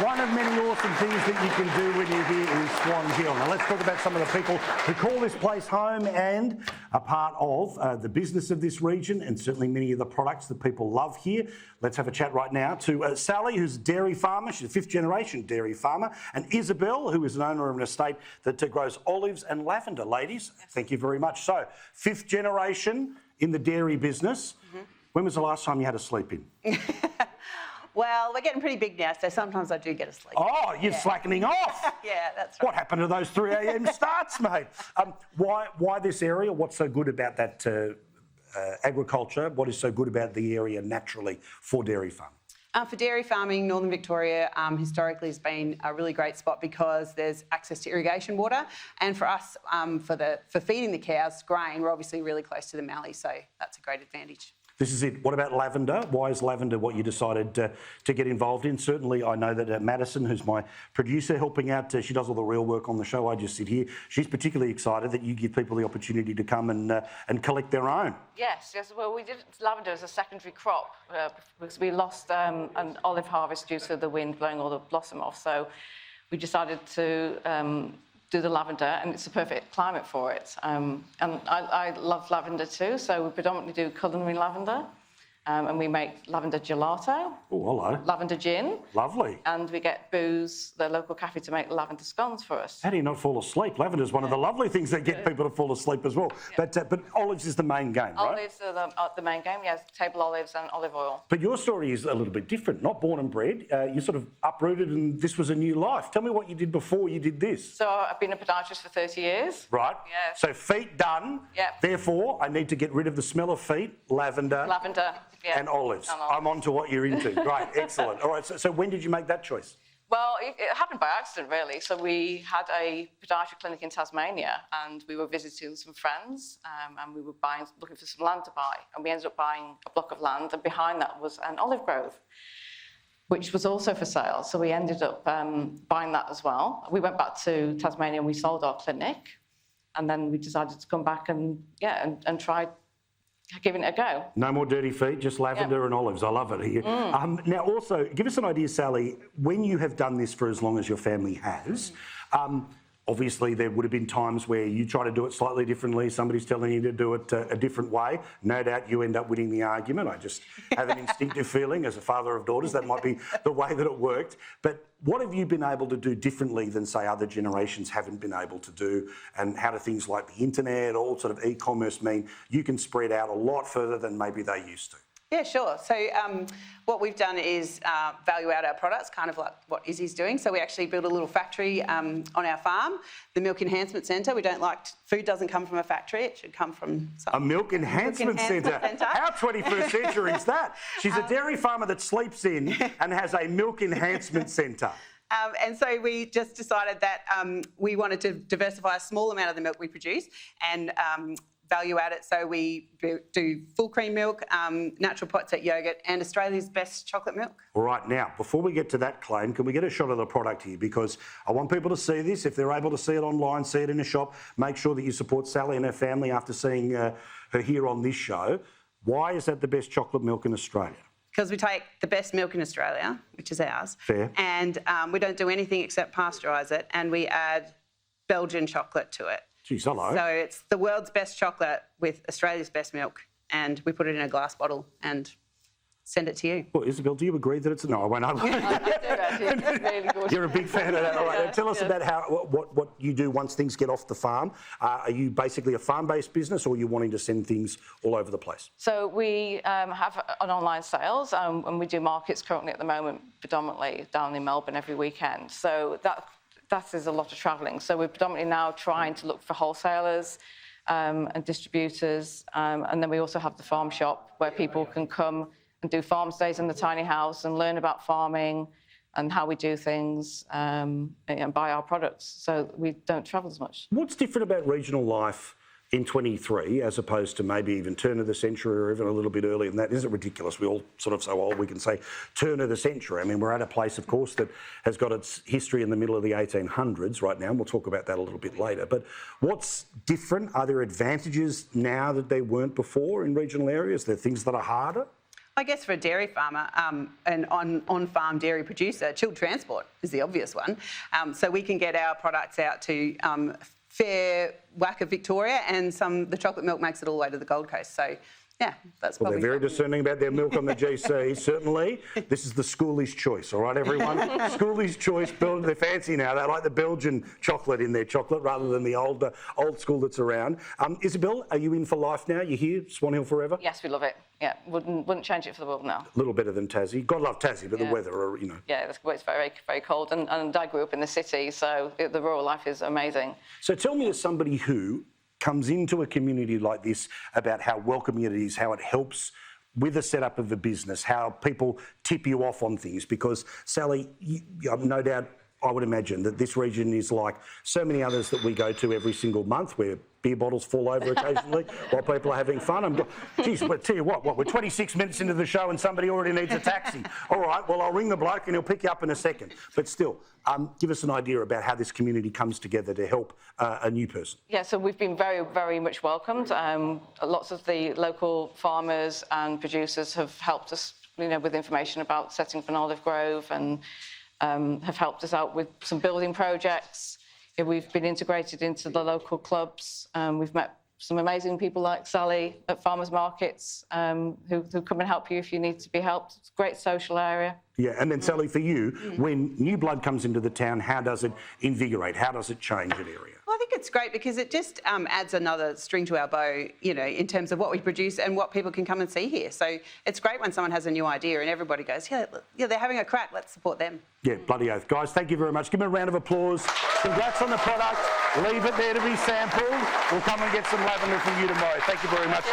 One of many awesome things that you can do when you're here in Swan Hill. Now let's talk about some of the people who call this place home and are part of the business of this region and certainly many of the products that people love here. Let's have a chat right now to Sally, who's a dairy farmer. She's a fifth generation dairy farmer, and Isabel, who is an owner of an estate that grows olives and lavender. Ladies, thank you very much. So, fifth generation in the dairy business. When was the last time you had a sleep in? Well, we're getting pretty big now, so sometimes I do get a sleep. Oh, you're slackening off. Yeah, that's right. What happened to those 3 a.m. starts, mate? Why this area? What's so good about that agriculture? What is so good about the area naturally for dairy farming? For dairy farming, Northern Victoria historically has been a really great spot because there's access to irrigation water, and for us, for feeding the cows grain, we're obviously really close to the mallee, so that's a great advantage. This is it. What about lavender? Why is lavender what you decided to get involved in? Certainly, I know that Madison, who's my producer, helping out, she does all the real work on the show. I just sit here. She's particularly excited that you give people the opportunity to come and collect their own. Yes. Well, we did lavender as a secondary crop because we lost an olive harvest due to the wind blowing all the blossom off. So we decided to do the lavender, and it's a perfect climate for it. And I love lavender too, so we predominantly do culinary lavender. And we make lavender gelato. Oh, hello. Lavender gin. Lovely. And we get Booze, the local cafe, to make lavender scones for us. How do you not fall asleep? Lavender is one of the lovely things that get people to fall asleep as well. Yeah. But olives is the main game, right? Olives are the main game, yes. Table olives and olive oil. But your story is a little bit different. Not born and bred. You sort of uprooted and this was a new life. Tell me what you did before you did this. So I've been a podiatrist for 30 years. Right. Yeah. So feet done. Yep. Therefore, I need to get rid of the smell of feet, lavender. Yeah. And olives. I'm on to what you're into. Great, excellent. All right, so when did you make that choice? Well, it happened by accident, really. So we had a podiatry clinic in Tasmania, and we were visiting some friends, and we were looking for some land to buy, and we ended up buying a block of land, and behind that was an olive grove, which was also for sale. So we ended up buying that as well. We went back to Tasmania and we sold our clinic, and then we decided to come back and try giving it a go. No more dirty feet, just lavender and olives. I love it here. Now, also, give us an idea, Sally, when you have done this for as long as your family has, obviously there would have been times where you try to do it slightly differently, somebody's telling you to do it a different way. No doubt you end up winning the argument. I just have an instinctive feeling as a father of daughters that might be the way that it worked. But what have you been able to do differently than, say, other generations haven't been able to do? And how do things like the internet, all sort of e-commerce mean you can spread out a lot further than maybe they used to? Yeah, sure. So what we've done is value out our products, kind of like what Izzy's doing. So we actually built a little factory on our farm, the Milk Enhancement Centre. We don't like, food doesn't come from a factory, it should come from a Milk Enhancement Centre. How 21st century is that? She's a dairy farmer that sleeps in and has a Milk Enhancement Centre. And so we just decided that we wanted to diversify a small amount of the milk we produce and value add it. So we do full cream milk, natural pot set yogurt, and Australia's best chocolate milk. All right, now, before we get to that claim, can we get a shot of the product here? Because I want people to see this. If they're able to see it online, see it in a shop, make sure that you support Sally and her family after seeing her here on this show. Why is that the best chocolate milk in Australia? Because we take the best milk in Australia, which is ours. Fair. And we don't do anything except pasteurise it, and we add Belgian chocolate to it. Geez, hello. So it's the world's best chocolate with Australia's best milk, and we put it in a glass bottle and send it to you. Well, Isabel, do you agree that it's... No, I won't. I do, actually. It's really good. You're a big fan of that. All right, tell us about what you do once things get off the farm. Are you basically a farm-based business, or are you wanting to send things all over the place? So we have an online sales, and we do markets currently at the moment, predominantly down in Melbourne every weekend. So that is a lot of travelling. So we're predominantly now trying to look for wholesalers and distributors. And then we also have the farm shop where people can come and do farm stays in the tiny house and learn about farming and how we do things and buy our products. So we don't travel as much. What's different about regional life in 23 as opposed to maybe even turn of the century or even a little bit earlier than that? Isn't it ridiculous? We all sort of so old we can say turn of the century. I mean, we're at a place, of course, that has got its history in the middle of the 1800s right now, and we'll talk about that a little bit later. But what's different? Are there advantages now that there weren't before in regional areas? Are there things that are harder? I guess for a dairy farmer and on-farm dairy producer, chilled transport is the obvious one. So we can get our products out to Fair Whacker, Victoria, and the chocolate milk makes it all the way to the Gold Coast. So yeah, that's Well, probably... they're very discerning about their milk on the GC, certainly. This is the schoolies' choice, all right, everyone? Schoolies' choice, they're fancy now. They like the Belgian chocolate in their chocolate rather than the old school that's around. Isabel, are you in for life now? You here, Swan Hill forever? Yes, we love it. Yeah, wouldn't change it for the world now. A little better than Tassie. God love Tassie, but the weather, you know. Yeah, it's very, very cold. And I grew up in the city, so the rural life is amazing. So tell me, as somebody who comes into a community like this, about how welcoming it is, how it helps with the setup of the business, how people tip you off on things. Because, Sally, no doubt, I would imagine that this region is like so many others that we go to every single month, where beer bottles fall over occasionally while people are having fun. Geez, but tell you what, we're 26 minutes into the show and somebody already needs a taxi. All right, well, I'll ring the bloke and he'll pick you up in a second. But still, give us an idea about how this community comes together to help a new person. Yeah, so we've been very, very much welcomed. Lots of the local farmers and producers have helped us, with information about setting up an olive grove, and have helped us out with some building projects. We've been integrated into the local clubs. We've met some amazing people like Sally at farmers markets who come and help you if you need to be helped. It's a great social area. Yeah, and then Sally, for you, when new blood comes into the town, how does it invigorate? How does it change an area? Well, I think it's great because it just adds another string to our bow, in terms of what we produce and what people can come and see here. So it's great when someone has a new idea and everybody goes, yeah, they're having a crack, let's support them. Yeah, bloody oath. Guys, thank you very much. Give them a round of applause. Congrats on the product. Leave it there to be sampled. We'll come and get some lavender from you tomorrow. Thank you very much.